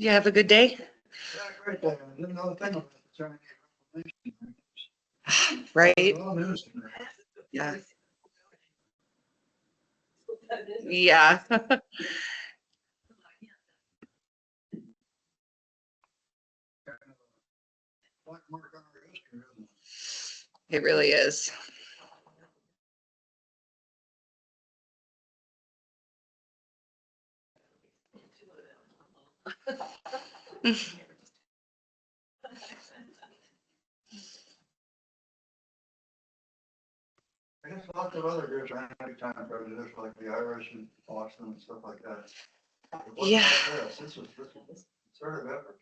You have a good day? Yeah, great day. I didn't know the thing about the Chinese Revolution. Right? It's all news to me. Yeah. Yeah. Black mark on our history, isn't it? It really is. I guess lots of other groups are anytime prejudiced, like the Irish and Boston and stuff like that. It wasn't Yeah. like this. This was sort of effort.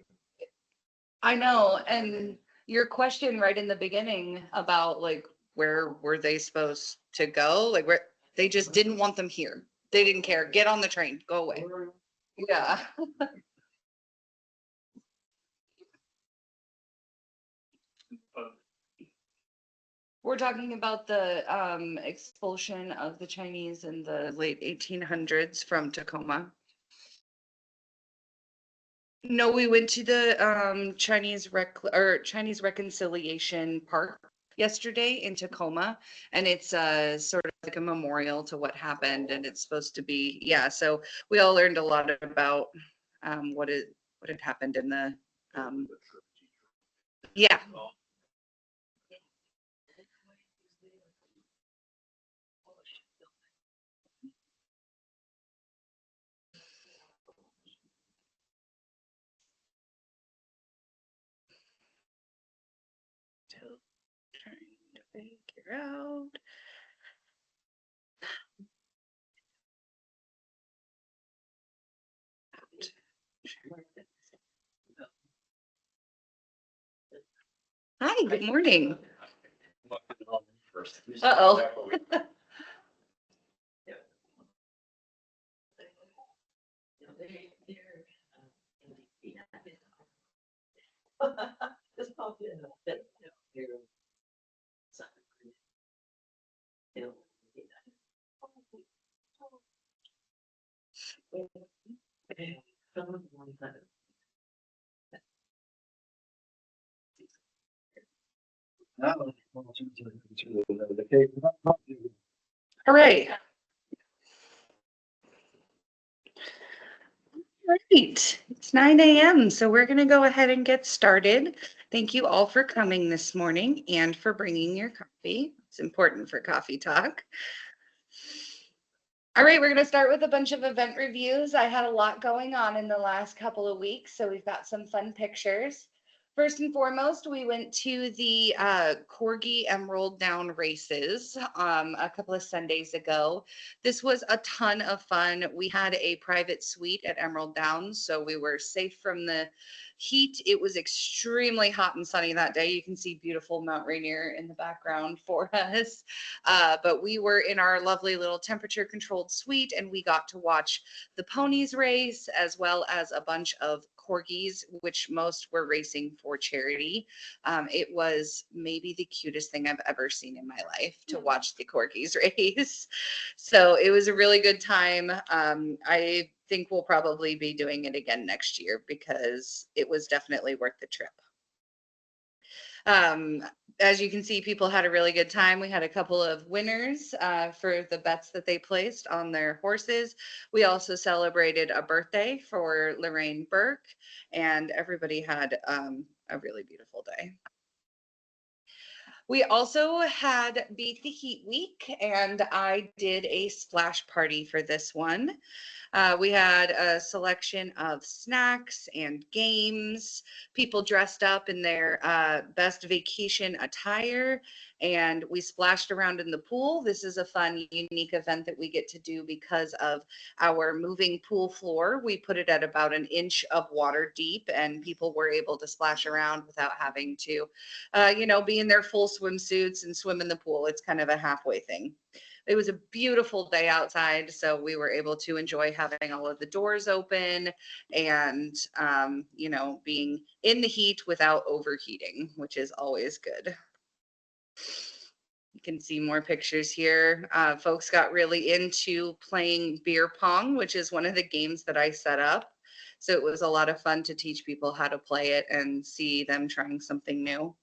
I know. And your question right in the beginning about like where were they supposed to go? Like where they just didn't want them here. They didn't care. Get on the train. Go away. Yeah. We're talking about the expulsion of the Chinese in the late 1800s from Tacoma. No, we went to the Chinese Reconciliation Park yesterday in Tacoma, and it's sort of like a memorial to what happened, and it's supposed to be, yeah. So we all learned a lot about what had happened in the yeah. Still trying to figure out. Hi, good morning. Uh-oh. Hooray. Right. It's 9 a.m. So we're going to go ahead and get started. Thank you all for coming this morning and for bringing your coffee. It's important for coffee talk. All right, we're going to start with a bunch of event reviews. I had a lot going on in the last couple of weeks, so we've got some fun pictures. First and foremost, we went to the Corgi Emerald Down races a couple of Sundays ago. This was a ton of fun. We had a private suite at Emerald Downs, so we were safe from the heat. It was extremely hot and sunny that day. You can see beautiful Mount Rainier in the background for us. But we were in our lovely little temperature controlled suite, and we got to watch the ponies race as well as a bunch of corgis, which most were racing for charity. It was maybe the cutest thing I've ever seen in my life to watch the corgis race. So it was a really good time. I think we'll probably be doing it again next year because it was definitely worth the trip. Um, as you can see, people had a really good time. We had a couple of winners for the bets that they placed on their horses. We also celebrated a birthday for Lorraine Burke, and everybody had a really beautiful day. We also had Beat the Heat Week, and I did a splash party for this one. We had a selection of snacks and games, people dressed up in their best vacation attire, and we splashed around in the pool. This is a fun, unique event that we get to do because of our moving pool floor. We put it at about an inch of water deep, and people were able to splash around without having to, be in their full swimsuits and swim in the pool. It's kind of a halfway thing. It was a beautiful day outside, so we were able to enjoy having all of the doors open and, being in the heat without overheating, which is always good. You can see more pictures here. Folks got really into playing beer pong, which is one of the games that I set up. So it was a lot of fun to teach people how to play it and see them trying something new.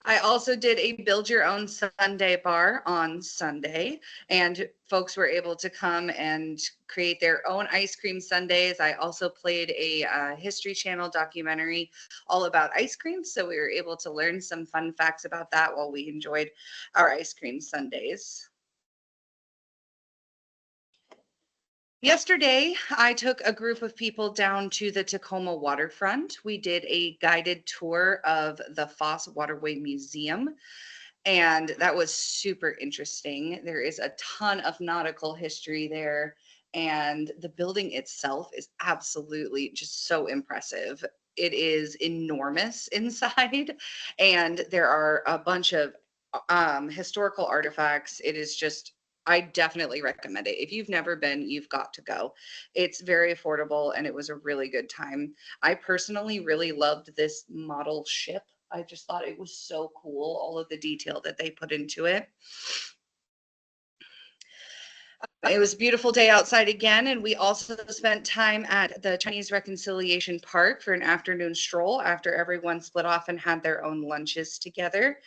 I also did a build your own Sunday bar on Sunday, and folks were able to come and create their own ice cream sundaes. I also played a History Channel documentary all about ice cream, so we were able to learn some fun facts about that while we enjoyed our ice cream sundaes. Yesterday, I took a group of people down to the Tacoma waterfront. We did a guided tour of the Foss Waterway Museum, and that was super interesting. There is a ton of nautical history there, and the building itself is absolutely just so impressive. It is enormous inside, and there are a bunch of historical artifacts. It is just, I definitely recommend it. If you've never been, you've got to go. It's very affordable, and it was a really good time. I personally really loved this model ship. I just thought it was so cool, all of the detail that they put into it. It was a beautiful day outside again, and we also spent time at the Chinese Reconciliation Park for an afternoon stroll after everyone split off and had their own lunches together.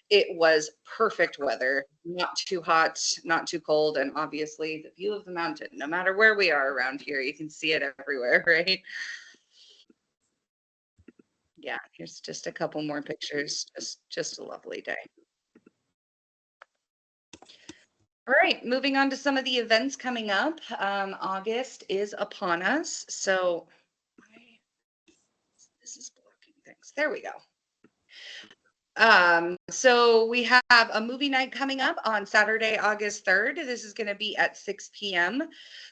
It was perfect weather, not too hot, not too cold, and obviously the view of the mountain, no matter where we are around here, you can see it everywhere, right? Yeah, here's just a couple more pictures. Just a lovely day. All right, moving on to some of the events coming up. August is upon us, so this is blocking things. There we go. So we have a movie night coming up on Saturday, August 3rd. This is going to be at 6 p.m.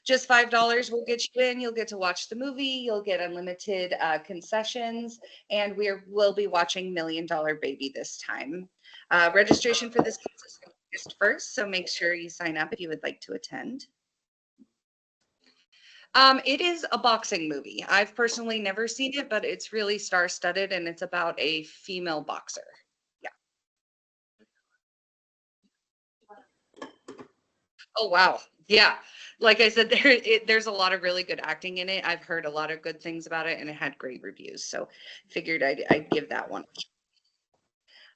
Just $5 will get you in. You'll get to watch the movie. You'll get unlimited concessions, and we'll be watching Million Dollar Baby this time. Registration for this is August 1st, so make sure you sign up if you would like to attend. It is a boxing movie. I've personally never seen it, but it's really star-studded, and it's about a female boxer. Yeah. Oh, wow. Yeah. Like I said, there's a lot of really good acting in it. I've heard a lot of good things about it, and it had great reviews. So figured I'd give that one.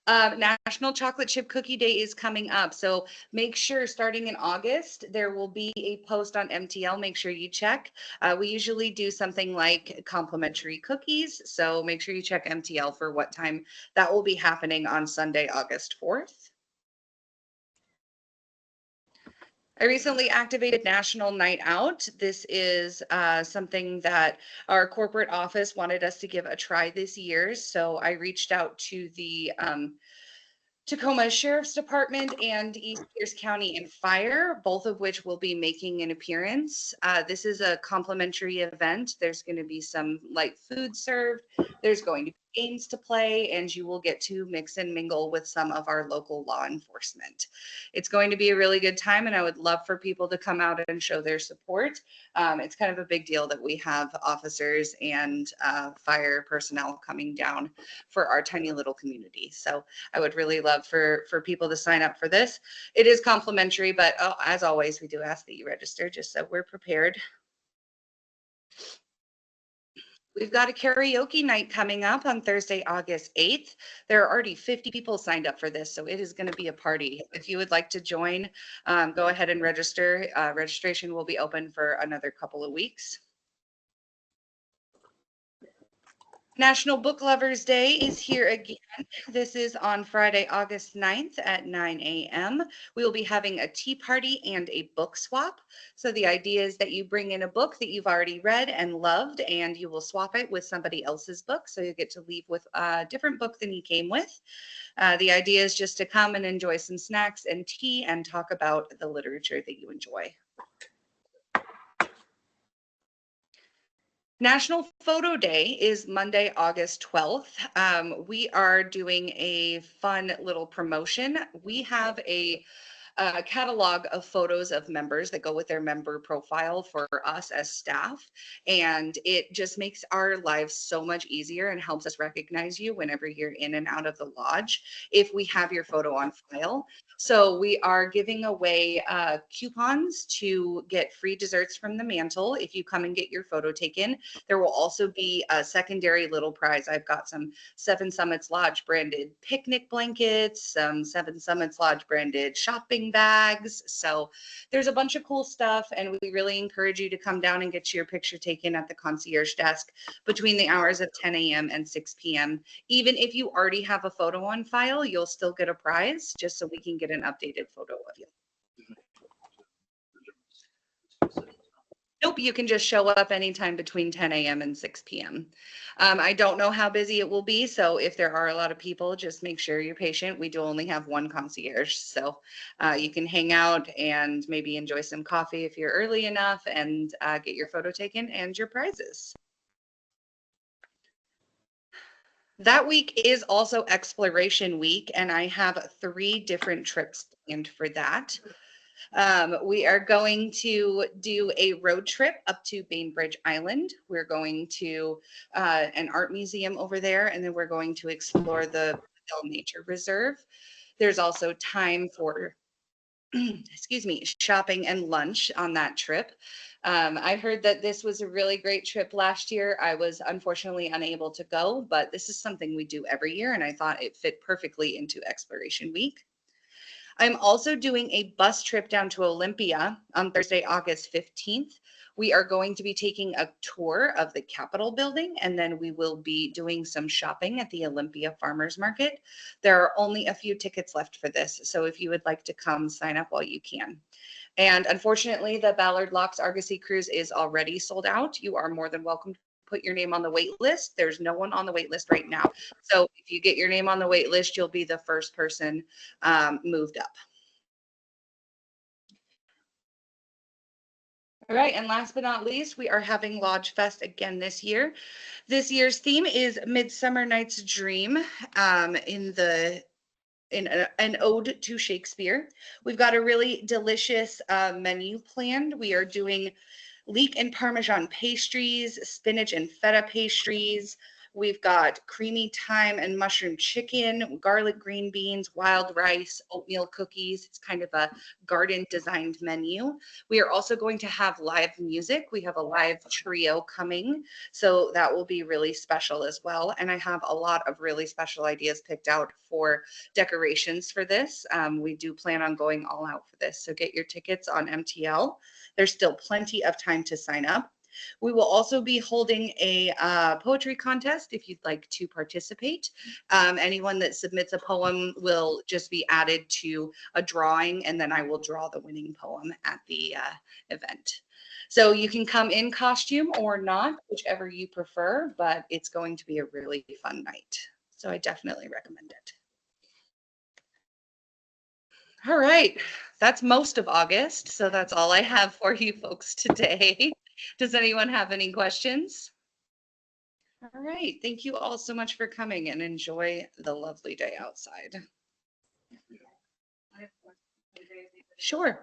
National Chocolate Chip Cookie Day is coming up. So make sure starting in August, there will be a post on MTL. Make sure you check. We usually do something like complimentary cookies. So make sure you check MTL for what time that will be happening on Sunday, August 4th. I recently activated National Night Out. This is something that our corporate office wanted us to give a try this year. So I reached out to the Tacoma Sheriff's Department and East Pierce County and Fire, both of which will be making an appearance. This is a complimentary event. There's going to be some light food served. There's going to be games to play, and you will get to mix and mingle with some of our local law enforcement. It's going to be a really good time, and I would love for people to come out and show their support. It's kind of a big deal that we have officers and fire personnel coming down for our tiny little community. So I would really love for people to sign up for this. It is complimentary, but as always, we do ask that you register just so we're prepared. We've got a karaoke night coming up on Thursday, August 8th. There are already 50 people signed up for this, so it is going to be a party. If you would like to join, go ahead and register. Registration will be open for another couple of weeks. National Book Lovers Day is here again. This is on Friday, August 9th at 9 a.m. We will be having a tea party and a book swap. So the idea is that you bring in a book that you've already read and loved, and you will swap it with somebody else's book. So you get to leave with a different book than you came with. The idea is just to come and enjoy some snacks and tea and talk about the literature that you enjoy. National Photo Day is Monday, August 12th. We are doing a fun little promotion. We have a a catalog of photos of members that go with their member profile for us as staff. And it just makes our lives so much easier and helps us recognize you whenever you're in and out of the lodge if we have your photo on file. So we are giving away coupons to get free desserts from the mantle if you come and get your photo taken. There will also be a secondary little prize. I've got some Seven Summits Lodge branded picnic blankets, some Seven Summits Lodge branded shopping bags. So there's a bunch of cool stuff, and we really encourage you to come down and get your picture taken at the concierge desk between the hours of 10 a.m. and 6 p.m. Even if you already have a photo on file, you'll still get a prize just so we can get an updated photo of you. Nope, you can just show up anytime between 10 a.m. and 6 p.m. I don't know how busy it will be, so if there are a lot of people, just make sure you're patient. We do only have one concierge, so you can hang out and maybe enjoy some coffee if you're early enough and get your photo taken and your prizes. That week is also Exploration Week, and I have 3 different trips planned for that. We are going to do a road trip up to Bainbridge Island. We're going to an art museum over there, and then we're going to explore the Bell Nature Reserve. There's also time for, excuse me, shopping and lunch on that trip. I heard that this was a really great trip last year. I was unfortunately unable to go, but this is something we do every year, and I thought it fit perfectly into Exploration Week. I'm also doing a bus trip down to Olympia on Thursday, August 15th. We are going to be taking a tour of the Capitol building, and then we will be doing some shopping at the Olympia Farmers Market. There are only a few tickets left for this, so if you would like to come, sign up while you can. And unfortunately, the Ballard Locks Argosy Cruise is already sold out. You are more than welcome to put your name on the wait list. There's no one on the wait list right now. So if you get your name on the wait list, you'll be the first person moved up. All right, and last but not least, we are having Lodge Fest again this year. This year's theme is Midsummer Night's Dream in an ode to Shakespeare. We've got a really delicious menu planned. We are doing leek and Parmesan pastries, spinach and feta pastries. We've got creamy thyme and mushroom chicken, garlic green beans, wild rice, oatmeal cookies. It's kind of a garden designed menu. We are also going to have live music. We have a live trio coming, so that will be really special as well. And I have a lot of really special ideas picked out for decorations for this. We do plan on going all out for this, so get your tickets on MTL. There's still plenty of time to sign up. We will also be holding a poetry contest if you'd like to participate. Anyone that submits a poem will just be added to a drawing, and then I will draw the winning poem at the event. So you can come in costume or not, whichever you prefer, but it's going to be a really fun night. So I definitely recommend it. All right, that's most of August, so that's all I have for you folks today. Does anyone have any questions? All right, thank you all so much for coming and enjoy the lovely day outside. Sure.